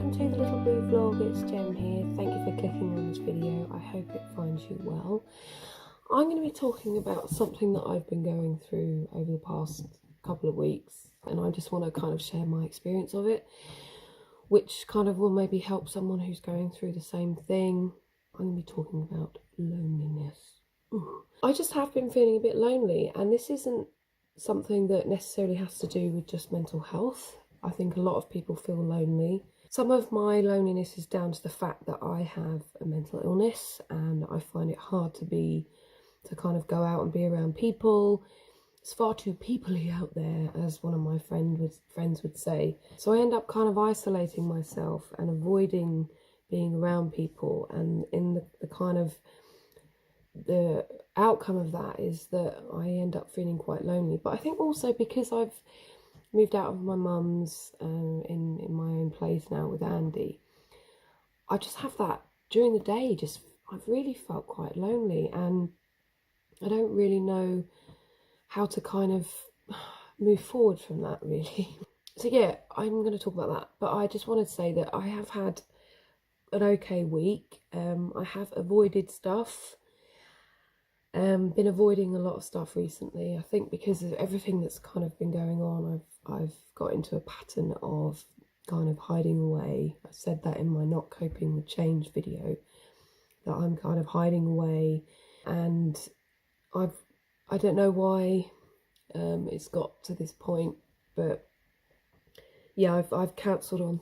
welcome to the Little Boo Vlog. It's Jem here. Thank you for clicking on this video. I hope it finds you well. I'm going to be talking about something that I've been going through over the past couple of weeks, and I just want to kind of share my experience of it, which kind of will maybe help someone who's going through the same thing. I'm going to be talking about loneliness. Ooh. I just have been feeling a bit lonely, and this isn't something that necessarily has to do with just mental health. I think a lot of people feel lonely. Some of my loneliness is down to the fact that I have a mental illness, and I find it hard to kind of go out and be around people. It's far too peoply out there, as one of my friends would say. So I end up kind of isolating myself and avoiding being around people, and in the outcome of that is that I end up feeling quite lonely. But I think also because I've moved out of my mum's in my own place now with Andy, I just have that during the day. I've really felt quite lonely, and I don't really know how to kind of move forward from that, really. So yeah, I'm going to talk about that, but I just wanted to say that I have had an okay week. I have avoided stuff. Been avoiding a lot of stuff recently. I think because of everything that's kind of been going on, I've got into a pattern of kind of hiding away. I said that in my not coping with change video, that I'm kind of hiding away, and I don't know why it's got to this point, but yeah, I've cancelled on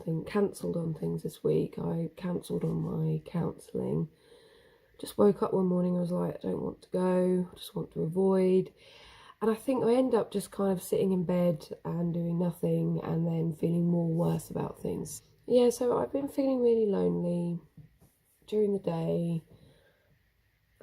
things this week. I cancelled on my counselling. Just woke up one morning, I was like, I don't want to go, I just want to avoid. And I think I end up just kind of sitting in bed and doing nothing, and then feeling more worse about things. Yeah, so I've been feeling really lonely during the day.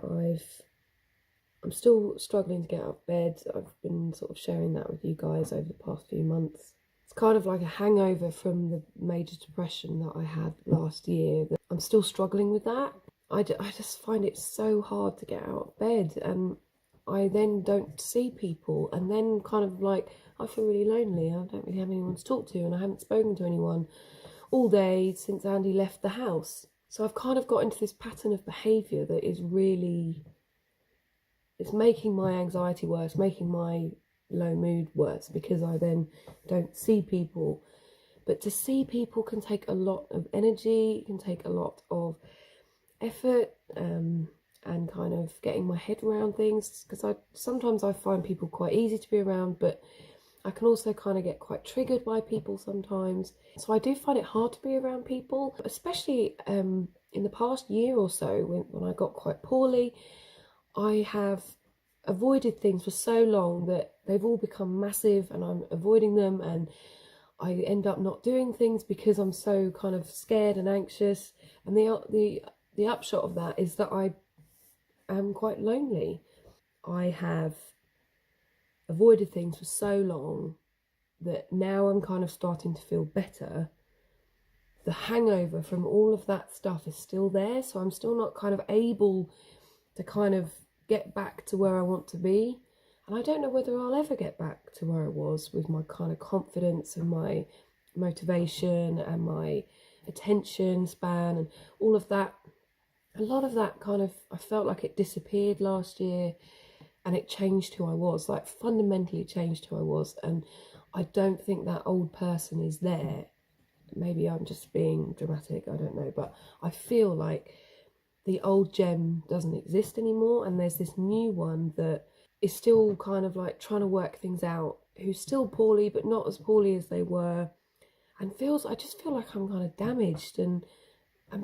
I'm still struggling to get out of bed. I've been sort of sharing that with you guys over the past few months. It's kind of like a hangover from the major depression that I had last year. I'm still struggling with that. I just find it so hard to get out of bed, and I then don't see people, and then kind of like I feel really lonely. I don't really have anyone to talk to, and I haven't spoken to anyone all day since Andy left the house. So I've kind of got into this pattern of behaviour that is really, it's making my anxiety worse, making my low mood worse, because I then don't see people. But to see people can take a lot of energy, it can take a lot of effort, and kind of getting my head around things, because sometimes I find people quite easy to be around, but I can also kind of get quite triggered by people sometimes. So I do find it hard to be around people, especially in the past year or so, when I got quite poorly. I have avoided things for so long that they've all become massive, and I'm avoiding them, and I end up not doing things because I'm so kind of scared and anxious. And the upshot of that is that I am quite lonely. I have avoided things for so long that now I'm kind of starting to feel better. The hangover from all of that stuff is still there, so I'm still not kind of able to kind of get back to where I want to be. And I don't know whether I'll ever get back to where I was with my kind of confidence and my motivation and my attention span and all of that. A lot of that kind of, I felt like it disappeared last year, and it changed who I was, like fundamentally changed who I was. And I don't think that old person is there. Maybe I'm just being dramatic, I don't know, but I feel like the old Jem doesn't exist anymore, and there's this new one that is still kind of like trying to work things out, who's still poorly but not as poorly as they were, and I just feel like I'm kind of damaged, and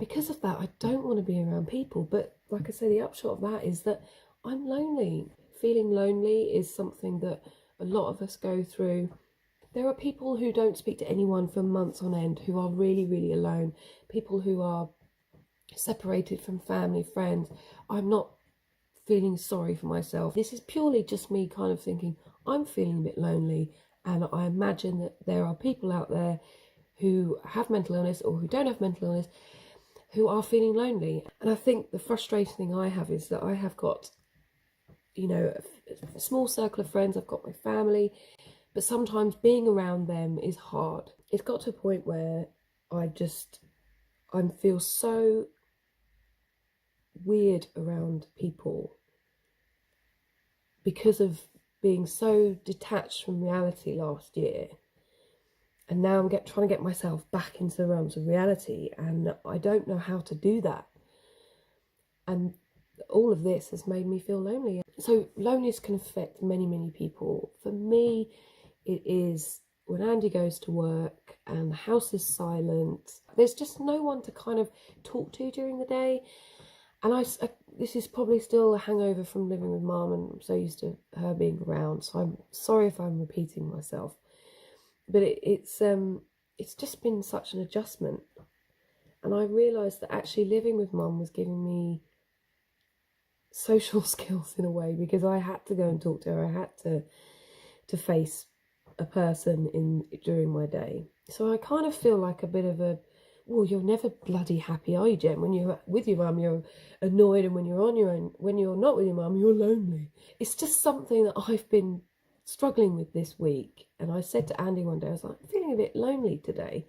because of that I don't want to be around people. But like I say, the upshot of that is that I'm lonely. Feeling lonely is something that a lot of us go through. There are people who don't speak to anyone for months on end, who are really, really alone, people who are separated from family, friends. I'm not feeling sorry for myself. This is purely just me kind of thinking I'm feeling a bit lonely, and I imagine that there are people out there who have mental illness or who don't have mental illness who are feeling lonely. And I think the frustrating thing I have is that I have got, you know, a small circle of friends. I've got my family, but sometimes being around them is hard. It's got to a point where I just I feel so weird around people because of being so detached from reality last year. And now I'm trying to get myself back into the realms of reality, and I don't know how to do that. And all of this has made me feel lonely. So loneliness can affect many, many people. For me, it is when Andy goes to work and the house is silent. There's just no one to kind of talk to during the day. And this is probably still a hangover from living with Mum, and I'm so used to her being around. So I'm sorry if I'm repeating myself. But it's just been such an adjustment. And I realised that actually living with Mum was giving me social skills in a way, because I had to go and talk to her. I had to face a person during my day. So I kind of feel like a bit of a, well, you're never bloody happy, are you, Jen? When you're with your mum, you're annoyed, and when you're on your own, when you're not with your mum, you're lonely. It's just something that I've been struggling with this week. And I said to Andy one day, I was like, I'm feeling a bit lonely today.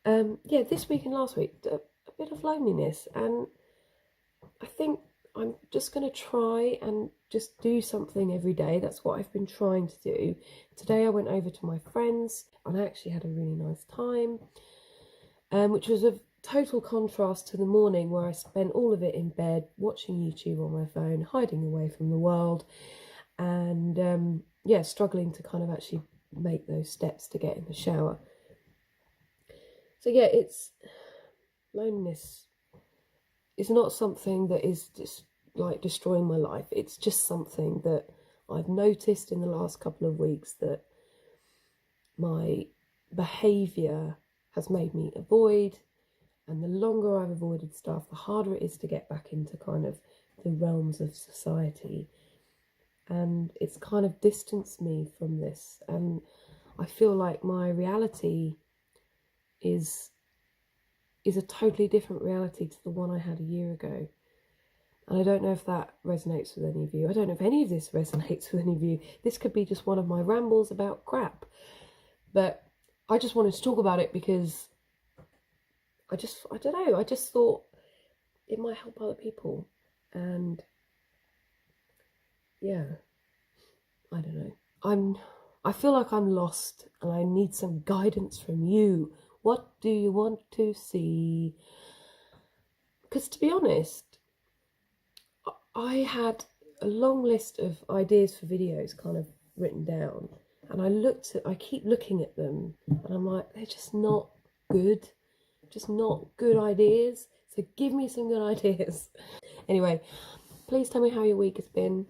Yeah, this week and last week, a bit of loneliness. And I think I'm just going to try and just do something every day. That's what I've been trying to do. Today I went over to my friends and I actually had a really nice time, which was a total contrast to the morning where I spent all of it in bed watching YouTube on my phone, hiding away from the world, and yeah, struggling to kind of actually make those steps to get in the shower. So yeah, it's loneliness. It's not something that is just like destroying my life. It's just something that I've noticed in the last couple of weeks, that my behaviour has made me avoid. And the longer I've avoided stuff, the harder it is to get back into kind of the realms of society. And it's kind of distanced me from this. And I feel like my reality is a totally different reality to the one I had a year ago. And I don't know if that resonates with any of you. I don't know if any of this resonates with any of you. This could be just one of my rambles about crap. But I just wanted to talk about it because I don't know, I just thought it might help other people. And yeah, I don't know. I feel like I'm lost and I need some guidance from you. What do you want to see? Because to be honest, I had a long list of ideas for videos kind of written down, and I keep looking at them and I'm like, they're just not good. Just not good ideas. So give me some good ideas. Anyway, please tell me how your week has been.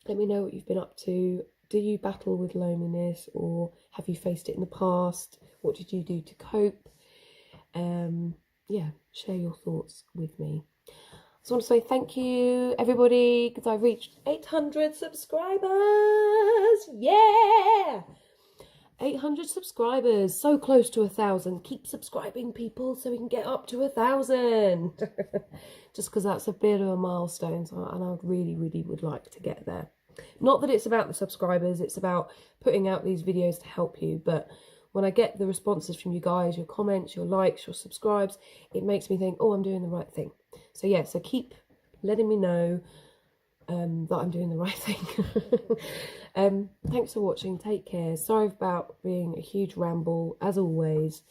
Let me know what you've been up to. Do you battle with loneliness, or have you faced it in the past? What did you do to cope? Yeah, share your thoughts with me. I just want to say thank you, everybody, because I've reached 800 subscribers. Yeah! 800 subscribers, so close to 1,000. Keep subscribing, people, so we can get up to 1,000. Just because that's a bit of a milestone, and I really, really would like to get there. Not that it's about the subscribers, it's about putting out these videos to help you. But when I get the responses from you guys, your comments, your likes, your subscribes, it makes me think, oh, I'm doing the right thing. So yeah, so keep letting me know that I'm doing the right thing. Thanks for watching. Take care. Sorry about being a huge ramble, as always.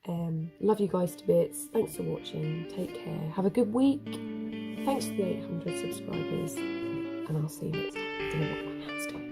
Love you guys to bits. Thanks for watching. Take care. Have a good week. Thanks for the 800 subscribers. And I'll see you next time. I don't know what my hand's doing.